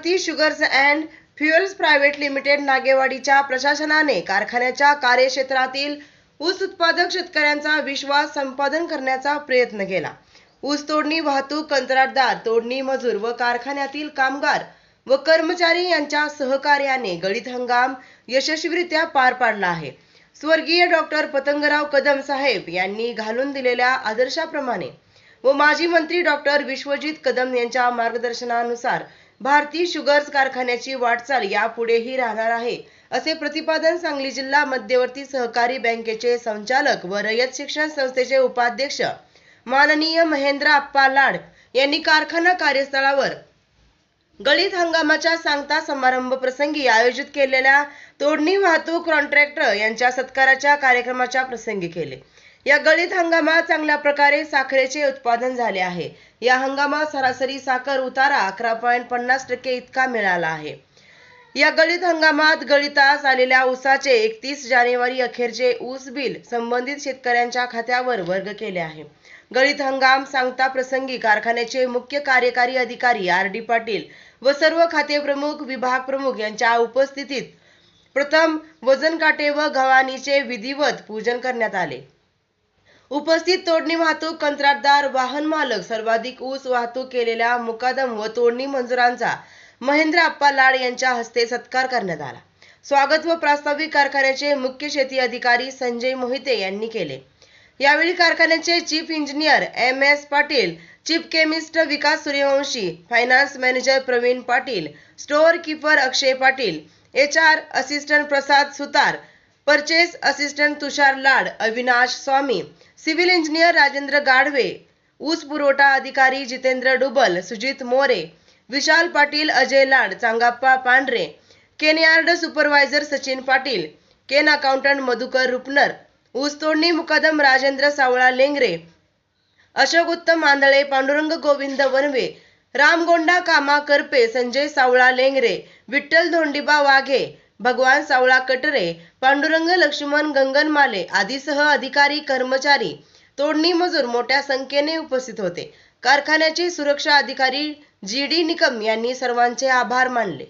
Bharti sugars and fuels private limited नागेवाडीच्या प्रशासनाने कारखान्याच्या कार्यक्षेत्रातील ऊस उत्पादक शेतकऱ्यांचा विश्वास संपादन करण्याचा प्रयत्न केला। ऊस तोडणी, वाहतूक, कंत्राटदार, तोडणी मजूर व कारखान्यातील कामगार व कर्मचारी यांच्या सहकार्याने गळीत हंगाम यशस्वीरित्या पार पाडला आहे। स्वर्गीय डॉक्टर पतंगराव कदम साहेब यांनी घालून दिलेल्या आदर्शाप्रमाणे व माजी मंत्री डॉक्टर विश्वजित कदम यांच्या मार्गदर्शनानुसार भारती शुगर्स कारखान्याची वाटचाल यापुढेही राहणार आहे, असे प्रतिपादन सांगली जिल्हा मध्यवर्ती सहकारी बँकेचे संचालक व रयत शिक्षण संस्थेचे उपाध्यक्ष माननीय महेंद्र अप्पा लाड यांनी कारखाना कार्यस्थळावर गळीत हंगामाच्या सांगता समारंभ प्रसंगी आयोजित केलेल्या तोडणी, वाहतूक, कॉन्ट्रॅक्टर यांच्या सत्काराच्या कार्यक्रमाच्या प्रसंगी केले। या गळीत हंगामात चांगल्या प्रकारे साखरेचे उत्पादन झाले आहे। या हंगामात सरासरी साखर उतारा 11.50% इतका मिळाला आहे। या गळीत हंगामात गळीतास आलेल्या ऊसाचे 31 जानेवारी अखेरचे ऊस बिल संबंधित शेतकऱ्यांच्या खात्यावर वर्ग केले आहे। गळीत हंगाम सांगता प्रसंगी कारखान्याचे मुख्य कार्यकारी अधिकारी RD पाटील व सर्व खाते प्रमुख, विभाग प्रमुख यांच्या उपस्थितीत प्रथम वजन काटे व गव्हाणीचे विधिवत पूजन करण्यात आले। उपस्थित तोडणी, वाहतूक, कंत्राटदार, वाहन मालक, सर्वाधिक ऊस वाहतूक केलेल्या मुकादम व तोडणी मंजुरांचा महेंद्र अप्पा लाड यांच्या हस्ते सत्कार करण्यात आला। स्वागत व प्रास्ताविक कारखान्याचे मुख्य शेती अधिकारी संजय मोहिते यांनी केले। यावेळी कारखान्याचे chief engineer MS Patil, chief chemist Vikas Suryavanshi, finance manager Pravin Patil, store keeper Akshay Patil, HR assistant Prasad Sutar, purchase assistant Tushar Lad, Avinash Swami, civil engineer Rajendra Gadhave, ऊस पुरवठा अधिकारी जितेंद्र डुबल, सुजित मोरे, विशाल पाटील, अजय लाड, चांगाप्पा पांढरे, केनयार्ड सुपरवायझर सचिन पाटील, केन अकाउंटंट मधुकर रुपनर, ऊस तोडणी मुकादम राजेंद्र सावळा लेंगरे, अशोक उत्तम आंधळे, पांडुरंग गोविंद वनवे, रामगोंडा कामा करपे, संजय सावळा लेंगरे, विठ्ठल धोंडीबा वाघे, भगवान सावळा कटरे, पांडुरंग लक्ष्मण गंगनमाले आदीसह अधिकारी, कर्मचारी, तोडणी मजूर मोठ्या संख्येने उपस्थित होते। कारखान्याचे सुरक्षा अधिकारी GD निकम यांनी सर्वांचे आभार मानले।